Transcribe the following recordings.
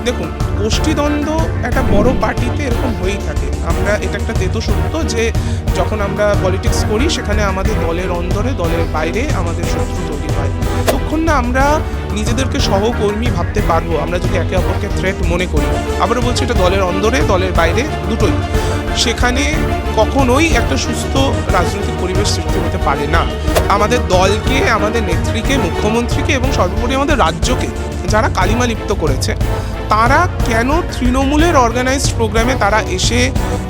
দেখুন, গোষ্ঠীদ্বন্দ্ব একটা বড় পার্টিতে এরকম হয়েই থাকে। আমরা এটা একটা তেতো সত্য যে যখন আমরা পলিটিক্স করি সেখানে আমাদের দলের অন্দরে দলের বাইরে আমাদের শত্রু তৈরি হয়। ততক্ষণ না আমরা নিজেদেরকে সহকর্মী ভাবতে পারবো আমরা যদি একে অপরকে থ্রেট মনে করি। আবারও বলছি, এটা দলের অন্দরে দলের বাইরে দুটোই। সেখানে কখনোই একটা সুস্থ রাজনৈতিক পরিবেশ সৃষ্টি হতে পারে না। আমাদের দলকে, আমাদের নেত্রীকে, মুখ্যমন্ত্রীকে এবং সর্বোপরি আমাদের রাজ্যকে যারা কালিমা লিপ্ত করেছে, তারা কেন তৃণমূলের অর্গানাইজড প্রোগ্রামে তারা এসে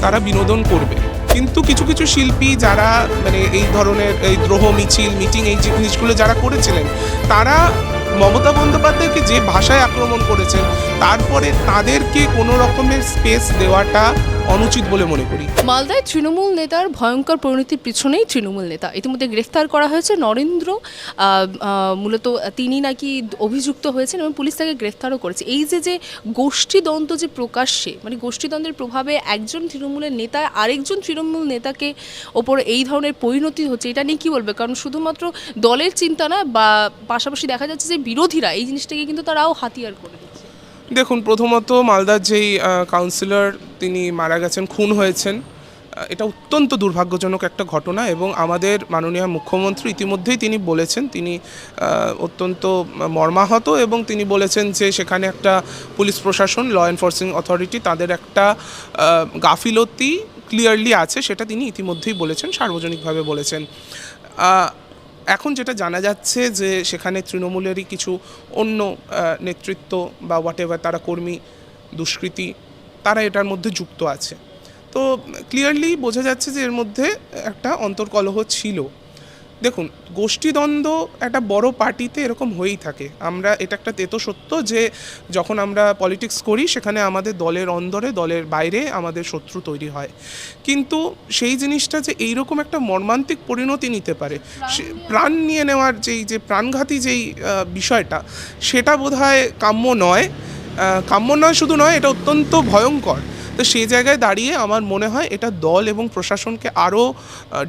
তারা বিনোদন করবে? কিন্তু কিছু কিছু শিল্পী যারা এই ধরনের এই দ্রোহ মিছিল মিটিং এই জিনিসগুলো যারা করেছিলেন, তারা মমতা বন্দ্যোপাধ্যায়কে যে ভাষায় আক্রমণ করেছেন, তারপরে তাদেরকে কোনো রকমের স্পেস দেওয়াটা অনুচিত বলে মনে করি। মালদায় তৃণমূল নেতার ভয়ঙ্কর পরিণতির পিছনেই তৃণমূল নেতা। ইতিমধ্যে গ্রেফতার করা হয়েছে নরেন্দ্র, মূলত তিনি নাকি অভিযুক্ত হয়েছেন এবং পুলিশ তাকে গ্রেফতারও করেছে। এই যে গোষ্ঠীদ্বন্দ্ব যে প্রকাশ্যে, গোষ্ঠীদ্বন্দ্বের প্রভাবে একজন তৃণমূলের নেতা আরেকজন তৃণমূল নেতাকে ওপর এই ধরনের পরিণতি হচ্ছে, এটা নিয়ে কী বলবে? কারণ শুধুমাত্র দলের চিন্তা না, বা পাশাপাশি দেখা যাচ্ছে যে বিরোধীরা এই জিনিসটাকে কিন্তু তারাও হাতিয়ার করে দিচ্ছে। দেখুন, প্রথমত মালদার যেই কাউন্সিলর তিনি মারা গেছেন, খুন হয়েছেন, এটা অত্যন্ত দুর্ভাগ্যজনক একটা ঘটনা। এবং আমাদের মাননীয় মুখ্যমন্ত্রী ইতিমধ্যেই তিনি বলেছেন, তিনি অত্যন্ত মর্মাহত এবং তিনি বলেছেন যে সেখানে একটা পুলিশ প্রশাসন, ল এনফোর্সিং অথরিটি, তাদের একটা গাফিলতি ক্লিয়ারলি আছে, সেটা তিনি ইতিমধ্যেই বলেছেন, সার্বজনিকভাবে বলেছেন। এখন যেটা জানা যাচ্ছে যে সেখানে তৃণমূলেরই কিছু অন্য নেতৃত্ব বা হোয়াটএভার, তারা কর্মী দুষ্কৃতী, তারা এটার মধ্যে যুক্ত আছে। তো ক্লিয়ারলি বোঝা যাচ্ছে যে এর মধ্যে একটা অন্তর্কলহ ছিল। দেখুন, গোষ্ঠীদ্বন্দ্ব একটা বড় পার্টিতে এরকম হয়েই থাকে। আমরা এটা একটা তেতো সত্য যে যখন আমরা পলিটিক্স করি সেখানে আমাদের দলের অন্দরে দলের বাইরে আমাদের শত্রু তৈরি হয়। কিন্তু সেই জিনিসটা যে এইরকম একটা মর্মান্তিক পরিণতি নিতে পারে, প্রাণ নিয়ে নেওয়ার যে প্রাণঘাতী যেই বিষয়টা, সেটা বোধহয় কাম্য নয়। শুধু নয়, এটা অত্যন্ত ভয়ঙ্কর। তো সেই জায়গায় দাঁড়িয়ে আমার মনে হয় এটা দল এবং প্রশাসনকে আরও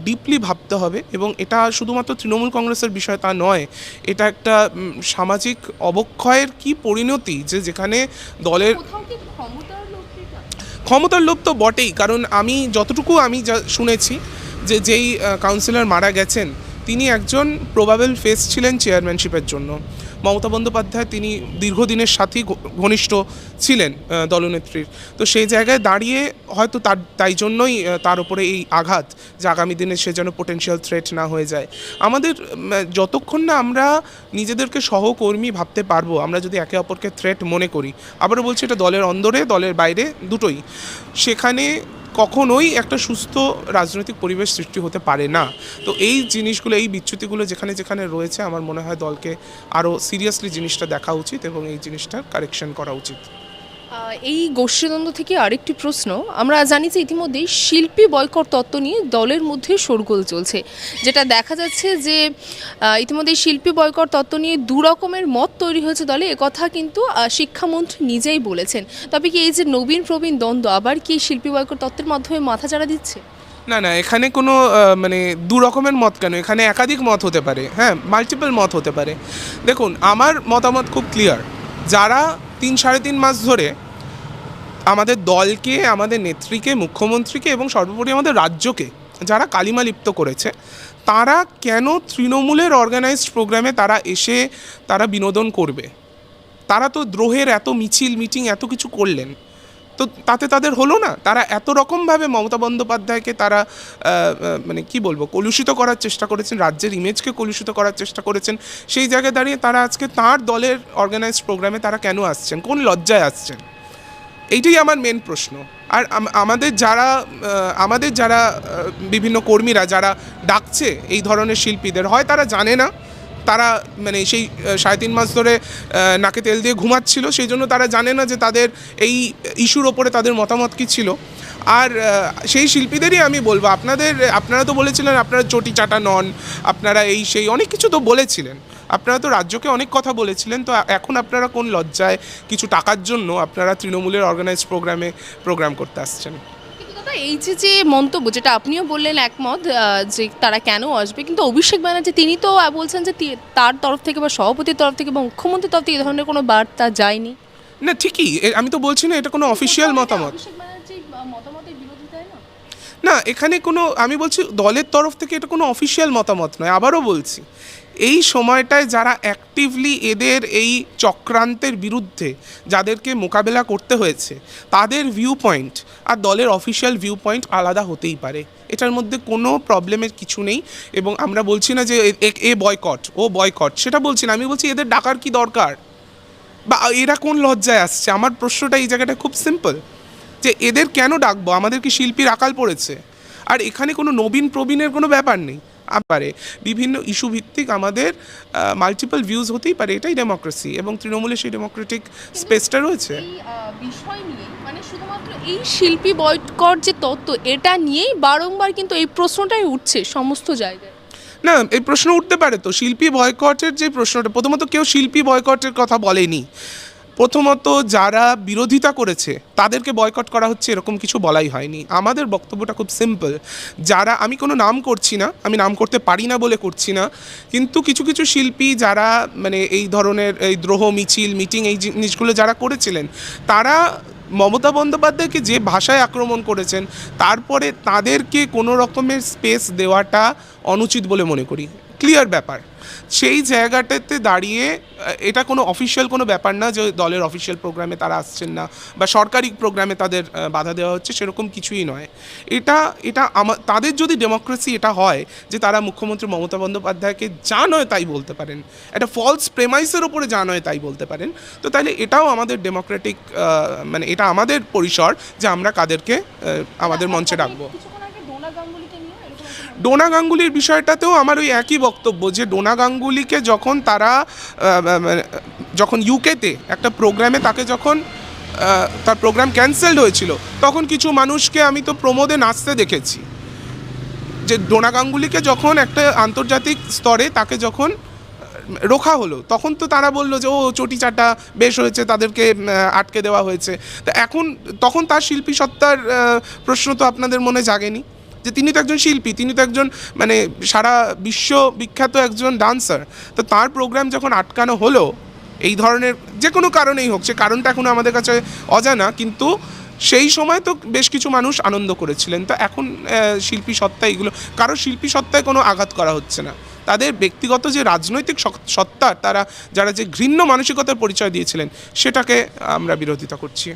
ডিপলি ভাবতে হবে। এবং এটা শুধুমাত্র তৃণমূল কংগ্রেসের বিষয় তা নয়, এটা একটা সামাজিক অবক্ষয়ের কি পরিণতি, যেখানে দলের ক্ষমতার লোভ তো বটেই। কারণ আমি যতটুকু শুনেছি যে যেই কাউন্সিলর মারা গেছেন, তিনি একজন প্রবাবেল ফেস ছিলেন চেয়ারম্যানশিপের জন্য। মমতা বন্দ্যোপাধ্যায় তিনি দীর্ঘদিনের সাথী, ঘনিষ্ঠ ছিলেন দলনেত্রীর। তো সেই জায়গায় দাঁড়িয়ে হয়তো তাই জন্যই তার উপরে এই আঘাত, যে আগামী দিনে সে যেন পোটেনশিয়াল থ্রেট না হয়ে যায়। আমাদের যতক্ষণ না আমরা নিজেদেরকে সহকর্মী ভাবতে পারবো, আমরা যদি একে অপরকে থ্রেট মনে করি, আবারও বলছি, এটা দলের অন্দরে দলের বাইরে দুটোই, সেখানে কখনোই একটা সুস্থ রাজনৈতিক পরিবেশ সৃষ্টি হতে পারে না। তো এই জিনিসগুলো, এই বিচ্যুতিগুলো যেখানে যেখানে রয়েছে, আমার মনে হয় দলকে আরও সিরিয়াসলি জিনিসটা দেখা উচিত এবং এই জিনিসটার কারেকশন করা উচিত। এই গোষ্ঠীদ্বন্দ্ব থেকে আরেকটি প্রশ্ন, আমরা জানি যে ইতিমধ্যেই শিল্পী বয়কট তত্ত্ব নিয়ে দলের মধ্যে শোরগোল চলছে, যেটা দেখা যাচ্ছে যে ইতিমধ্যেই শিল্পী বয়কট তত্ত্ব নিয়ে দু রকমের মত তৈরি হয়েছে দলে, একথা কিন্তু শিক্ষামন্ত্রী নিজেই বলেছেন। তবে কি এই যে নবীন প্রবীণ দ্বন্দ্ব আবার কি শিল্পী বয়কট তত্ত্বের মাধ্যমে মাথাচাড়া দিচ্ছে? না, এখানে কোনো দু রকমের মত কেন, এখানে একাধিক মত হতে পারে, হ্যাঁ, মাল্টিপল মত হতে পারে। দেখুন, আমার মতামত খুব ক্লিয়ার। যারা 3-3.5 মাস ধরে আমাদের দলকে, আমাদের নেত্রীকে, মুখ্যমন্ত্রীকে এবং সর্বোপরি আমাদের রাজ্যকে যারা কালিমা লিপ্ত করেছে, তারা কেন তৃণমূলের অর্গানাইজড প্রোগ্রামে তারা এসে তারা বিনোদন করবে? তারা তো দ্রোহের এত মিছিল মিটিং এত কিছু করলেন, তো তাতে তাদের হলো না? তারা এত রকমভাবে মমতা বন্দ্যোপাধ্যায়কে তারা কি বলবো, কলুষিত করার চেষ্টা করেছেন, রাজ্যের ইমেজকে কলুষিত করার চেষ্টা করেছেন। সেই জায়গায় দাঁড়িয়ে তারা আজকে তার দলের অর্গানাইজড প্রোগ্রামে তারা কেন আসছেন, কোন লজ্জায় আসছেন? এইটাই আমার মেন প্রশ্ন। আর আমাদের যারা বিভিন্ন কর্মীরা যারা ডাকছে এই ধরনের শিল্পীদের, হয় তারা জানে না, তারা সেই 3.5 মাস ধরে নাকে তেল দিয়ে ঘুমাচ্ছিল, সেই জন্য তারা জানে না যে তাদের এই ইস্যুর ওপরে তাদের মতামত কী ছিল। আর সেই শিল্পীদেরই আমি বলবো, আপনারা তো বলেছিলেন আপনারা চটি চাটা নন, আপনারা এই সেই অনেক কিছু তো বলেছিলেন, আপনারা তো রাজ্যকে অনেক কথা বলেছিলেন। তো এখন আপনারা কোন লজ্জায় কিছু টাকার জন্য আপনারা তৃণমূলের অর্গানাইজড প্রোগ্রাম করতে আসছেন? এই যে মন্তব্য, যেটা আপনিও বললেন একমত যে তারা কেন আসবে, কিন্তু অভিষেক ব্যানার্জি তিনি তো বলছেন যে তার তরফ থেকে বা সভাপতির তরফ থেকে বা মুখ্যমন্ত্রীর তরফ থেকে এই ধরনের কোনো বার্তা যায়নি। না ঠিকই, আমি তো বলছি না এটা কোনো অফিসিয়াল মতামত মতামতের বিরোধিতায় না। না, এখানে কোনো, আমি বলছি দলের তরফ থেকে এটা কোনো অফিসিয়াল মতামত নয়। আবারও বলছি, এই সময়টায় যারা অ্যাক্টিভলি এদের এই চক্রান্তের বিরুদ্ধে যাদেরকে মোকাবেলা করতে হয়েছে, তাদের ভিউ পয়েন্ট আর দলের অফিসিয়াল ভিউ পয়েন্ট আলাদা হতেই পারে, এটার মধ্যে কোনো প্রবলেমের কিছু নেই। এবং আমরা বলছি না যে এ বয়কট ও বয়কট, সেটা বলছি না। আমি বলছি এদের ডাকার কি দরকার, বা এরা কোন লজ্জায় আসছে। আমার প্রশ্নটা এই জায়গাটা খুব সিম্পল, যে এদের কেন ডাকবো? আমাদের কি শিল্পীর আকাল পড়েছে? আর এখানে কোনো নবীন প্রবীণের কোনো ব্যাপার নেই। পারে বিভিন্ন ইস্যু ভিত্তিক আমাদের মাল্টিপল ভিউজ হতেই পারে, এটাই ডেমোক্রেসি, এবং তৃণমূলে সেই ডেমোক্রেটিক স্পেসটা রয়েছে। এই বিষয় নিয়ে মানে শুধুমাত্র এই শিল্পী বয়কট যে তত্ত্ব, এটা নিয়েই বারংবার কিন্তু এই প্রশ্নটাই উঠছে সমস্ত জায়গায়। না, এই প্রশ্ন উঠতে পারে তো, শিল্পী বয়কটের যে প্রশ্নটা, প্রথমত কেউ শিল্পী বয়কটের কথা বলেনি। প্রথমত যারা বিরোধিতা করেছে তাদেরকে বয়কট করা হচ্ছে এরকম কিছু বলাই হয়নি। আমাদের বক্তব্যটা খুব সিম্পল, যারা, আমি কোনো নাম করছি না, আমি নাম করতে পারি না বলে করছি না, কিন্তু কিছু কিছু শিল্পী যারা মানে এই ধরনের এই দ্রোহ মিছিল মিটিং এই জিনিসগুলো যারা করেছিলেন, তারা মমতা বন্দ্যোপাধ্যায়কে যে ভাষায় আক্রমণ করেছেন, তারপরে তাদেরকে কোনো রকমের স্পেস দেওয়াটা অনুচিত বলে মনে করি। ক্লিয়ার ব্যাপার। সেই জায়গাটাতে দাঁড়িয়ে এটা কোনো অফিসিয়াল কোনো ব্যাপার না যে দলের অফিসিয়াল প্রোগ্রামে তারা আসছেন না বা সরকারি প্রোগ্রামে তাদের বাধা দেওয়া হচ্ছে, সেরকম কিছুই নয়। এটা এটা তাদের যদি ডেমোক্রেসি এটা হয় যে তারা মুখ্যমন্ত্রী মমতা বন্দ্যোপাধ্যায়কে যা নয় তাই বলতে পারেন, একটা ফলস প্রেমাইসের ওপরে যা নয় তাই বলতে পারেন, তো তাহলে এটাও আমাদের ডেমোক্রেটিক, মানে এটা আমাদের পরিসর যে আমরা কাদেরকে আমাদের মঞ্চে ডাকবো। ডোনা গাঙ্গুলির বিষয়টাতেও আমার ওই একই বক্তব্য, যে ডোনা গাঙ্গুলিকে যখন তারা যখন ইউকেতে একটা প্রোগ্রামে তাকে যখন তার প্রোগ্রাম ক্যান্সেলড হয়েছিল, তখন কিছু মানুষকে আমি তো প্রমোদে নাচতে দেখেছি। যে ডোনা গাঙ্গুলিকে যখন একটা আন্তর্জাতিক স্তরে তাকে যখন রোখা হলো, তখন তো তারা বললো যে ও চটি চাটা বেশ হয়েছে, তাদেরকে আটকে দেওয়া হয়েছে। তো এখন তখন তার শিল্পী সত্তার প্রশ্ন তো আপনাদের মনে জাগেনি? যে তিনি তো একজন শিল্পী, তিনি তো একজন মানে সারা বিশ্ব বিখ্যাত একজন ডান্সার। তো তার প্রোগ্রাম যখন আটকানো হলো এই ধরনের যে কোনো কারণেই হোক, সে কারণটা এখনও আমাদের কাছে অজানা, কিন্তু সেই সময় তো বেশ কিছু মানুষ আনন্দ করেছিলেন। তো এখন শিল্পী সত্তা, এগুলো কারো শিল্পী সত্তায় কোনো আঘাত করা হচ্ছে না। তাদের ব্যক্তিগত যে রাজনৈতিক সত্তা, তারা যারা যে ঘৃণ্য মানসিকতার পরিচয় দিয়েছিলেন, সেটাকে আমরা বিরোধিতা করছি।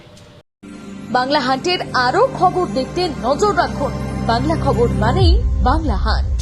বাংলা হান্টের আরও খবর দেখতে নজর রাখুন। বাংলা খবর মানেই বাংলা হান্ট।